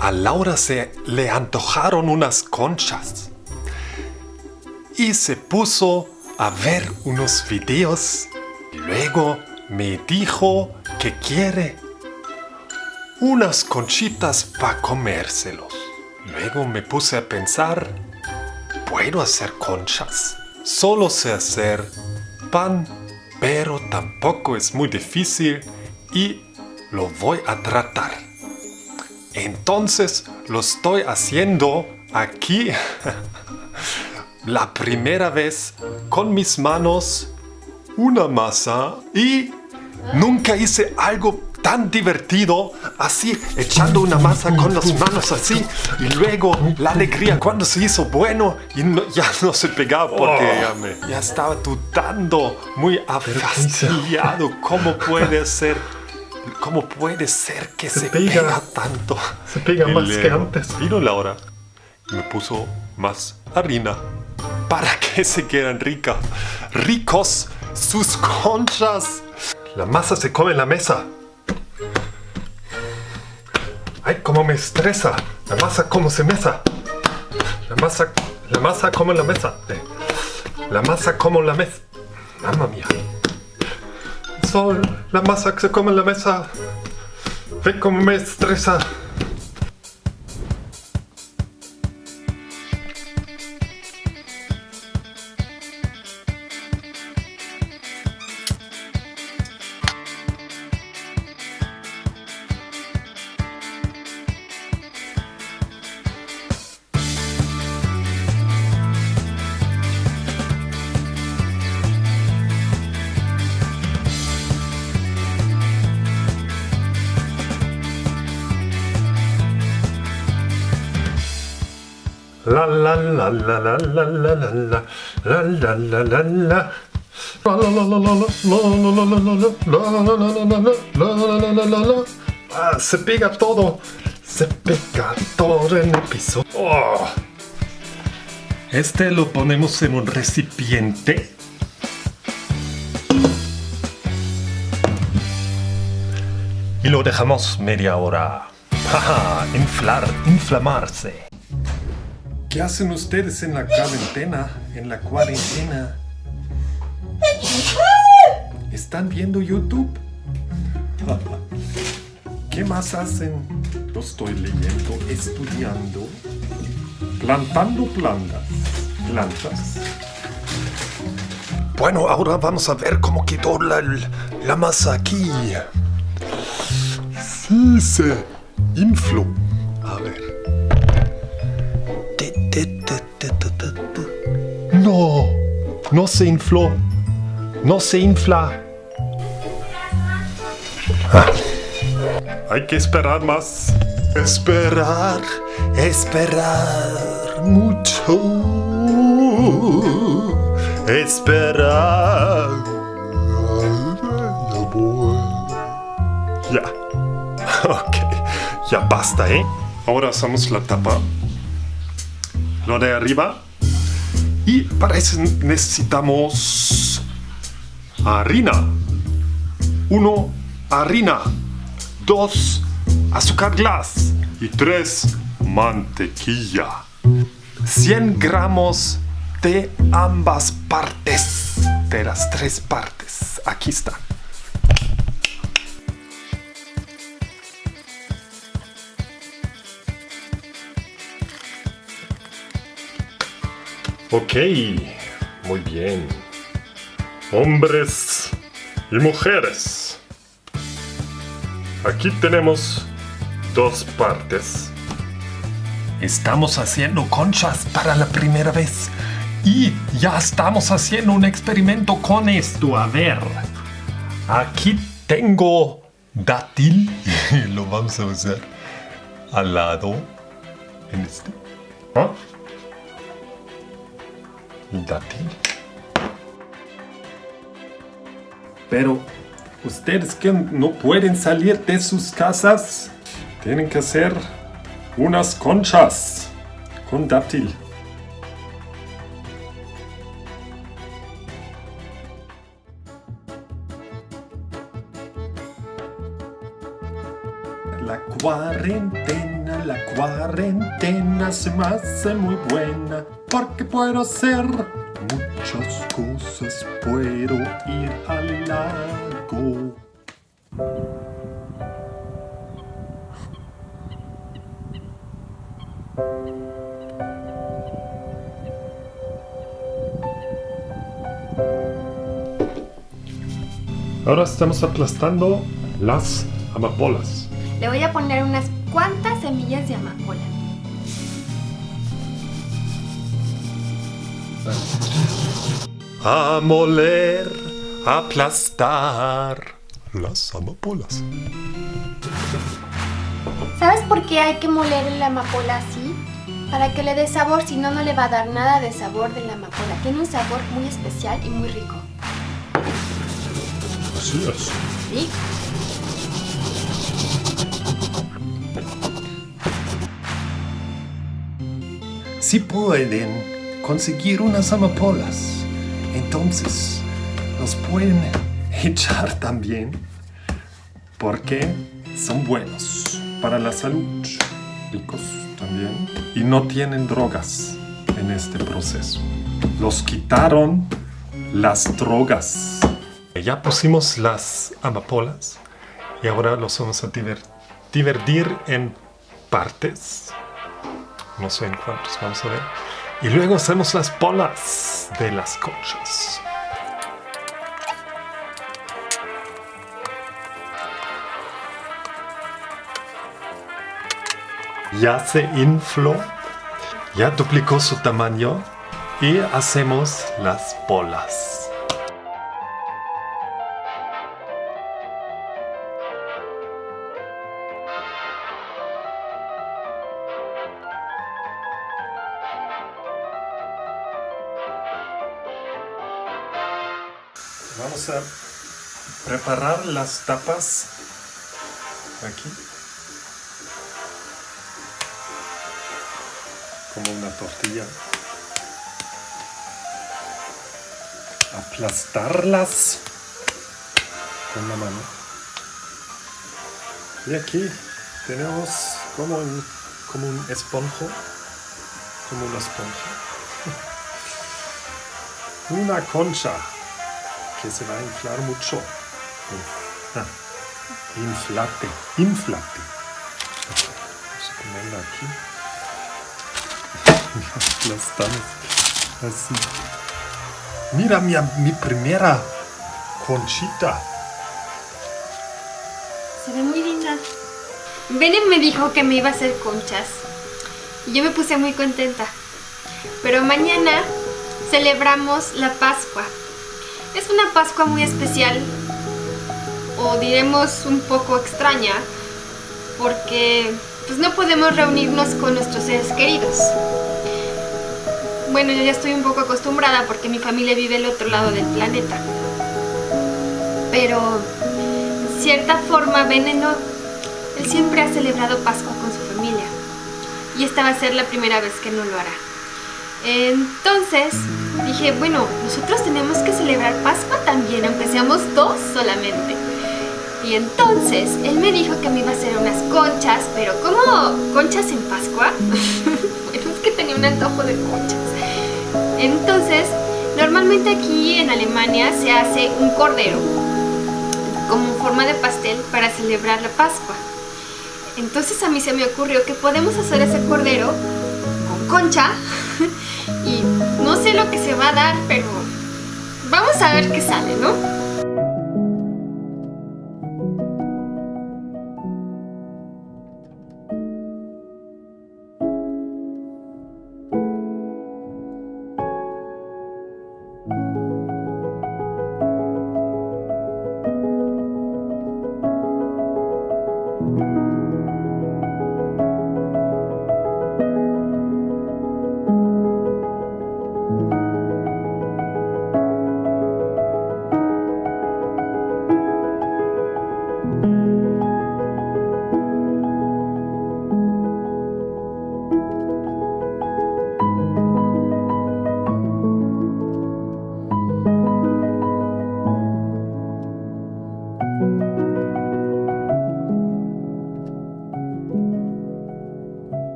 a Laura se le antojaron unas conchas y se puso a ver unos videos. Luego me dijo que quiere unas conchitas para comérselos. Luego me puse a pensar, puedo hacer conchas. Solo sé hacer pan, pero tampoco es muy difícil y lo voy a tratar. Entonces lo estoy haciendo aquí la primera vez con mis manos, una masa, y nunca hice algo tan divertido así, echando una masa con las manos así, y luego la alegría cuando se hizo bueno y ya no se pegaba porque ya estaba dudando, muy afastillado. ¿Cómo puede ser que se pega tanto? Se pega Y más luego que antes. vino Laura y me puso más harina para que se quedan ricos sus conchas. La masa se come en la mesa. Ay, cómo me estresa. La masa como se mesa. La masa como en la mesa. La masa como en la mesa. Mamma mía. La masa que se come en la mesa. Ve cómo me estresa. La la la la la la la la la la la la la la. Se pega todo. Se pega todo en el piso. Este lo ponemos en un recipiente. Y lo dejamos media hora. Inflamarse. ¿Qué hacen ustedes en la cuarentena? ¿Están viendo YouTube? ¿Qué más hacen? Lo estoy leyendo, estudiando, plantando plantas. Bueno, ahora vamos a ver cómo quedó la masa aquí. Sí, se infló. A ver. No se infló. No se infla. Hay que esperar más. Esperar mucho. Esperar. Ya. Ok. Ya basta, ¿eh? Ahora hacemos la tapa. Lo de arriba. Y para eso necesitamos harina. 1, harina. 2, azúcar glass. Y 3, mantequilla. 100 gramos de ambas partes. De las 3 partes. Aquí está. Ok, muy bien. Hombres y mujeres. Aquí tenemos 2 partes. Estamos haciendo conchas para la primera vez. Y ya estamos haciendo un experimento con esto. A ver. Aquí tengo dátil. Lo vamos a usar al lado. En este. ¿Ah? Dátil. Pero ustedes que no pueden salir de sus casas, tienen que hacer unas conchas con dátil. La la cuarentena se me hace muy buena porque puedo hacer muchas cosas. Puedo ir al lago. Ahora estamos aplastando las amapolas. Le voy a poner unas cuantas semillas de amapola. A moler, aplastar las amapolas. ¿Sabes por qué hay que moler la amapola así? Para que le dé sabor, si no, no le va a dar nada de sabor de la amapola. Tiene un sabor muy especial y muy rico. Así es. ¿Sí? Si pueden conseguir unas amapolas, entonces los pueden echar también porque son buenos para la salud, ricos también, y no tienen drogas en este proceso. Los quitaron las drogas. Ya pusimos las amapolas y ahora los vamos a dividir en partes. No sé en cuántos, vamos a ver. Y luego hacemos las bolas de las conchas. Ya se infló, ya duplicó su tamaño y hacemos las bolas. Vamos a preparar las tapas aquí como una tortilla, aplastarlas con la mano y aquí tenemos como un esponjo, como una esponja, una concha que se va a inflar mucho. Inflate. Vamos a ponerla aquí. La aplastamos así. Mira mi primera conchita. Se ve muy linda. Benen me dijo que me iba a hacer conchas y yo me puse muy contenta. Pero mañana celebramos la Pascua. Es una Pascua muy especial, o diremos un poco extraña, porque pues no podemos reunirnos con nuestros seres queridos. Bueno, yo ya estoy un poco acostumbrada porque mi familia vive al otro lado del planeta. Pero, en cierta forma, Veneno, él siempre ha celebrado Pascua con su familia. Y esta va a ser la primera vez que no lo hará. Entonces dije, bueno, nosotros tenemos que celebrar Pascua también, aunque seamos dos solamente. Y entonces él me dijo que me iba a hacer unas conchas, pero ¿cómo conchas en Pascua? Bueno, es que tenía un antojo de conchas. Entonces, normalmente aquí en Alemania se hace un cordero como forma de pastel para celebrar la Pascua. Entonces a mí se me ocurrió que podemos hacer ese cordero con concha y no sé lo que se va a dar, pero vamos a ver qué sale, ¿no?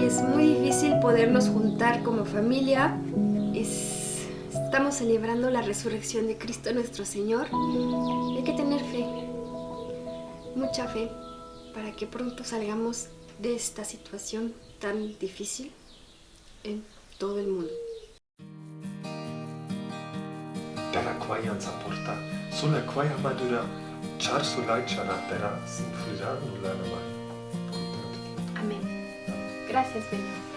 es muy difícil podernos juntar como familia. Estamos celebrando la resurrección de Cristo nuestro Señor. Hay que tener fe, mucha fe, para que pronto salgamos de esta situación tan difícil en todo el mundo. Terra quaia porta, sola quaia madura, char sulai charatera, sin frirar nulla nama. Amén. Gracias, Ben.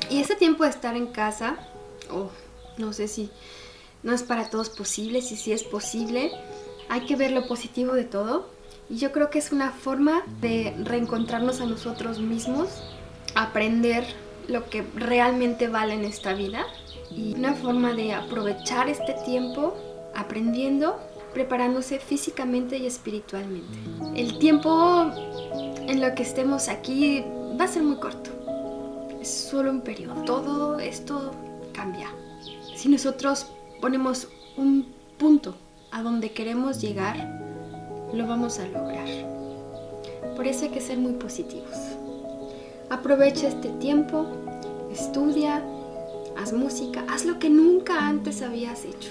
Y ese tiempo de estar en casa, no sé si no es para todos posible, si es posible, hay que ver lo positivo de todo. Y yo creo que es una forma de reencontrarnos a nosotros mismos, aprender lo que realmente vale en esta vida y una forma de aprovechar este tiempo aprendiendo, preparándose físicamente y espiritualmente. El tiempo en lo que estemos aquí va a ser muy corto. Es solo un periodo. Todo esto cambia. Si nosotros ponemos un punto a donde queremos llegar, lo vamos a lograr. Por eso hay que ser muy positivos. Aprovecha este tiempo, estudia, haz música, haz lo que nunca antes habías hecho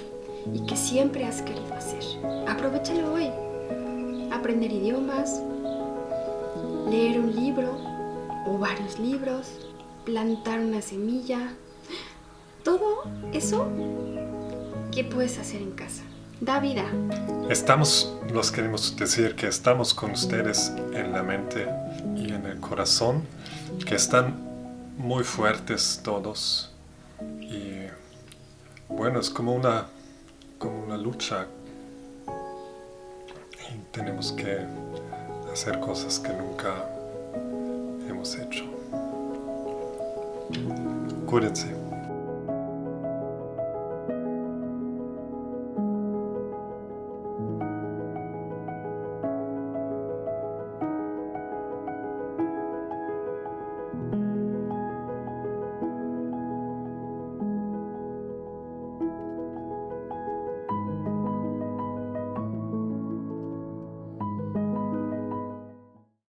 y que siempre has querido hacer. Aprovechalo hoy. Aprender idiomas, leer un libro o varios libros, plantar una semilla, todo eso que puedes hacer en casa. Da vida. Los queremos decir que estamos con ustedes en la mente y en el corazón, que están muy fuertes todos y bueno, es como una lucha y tenemos que hacer cosas que nunca hemos hecho. Cuídense.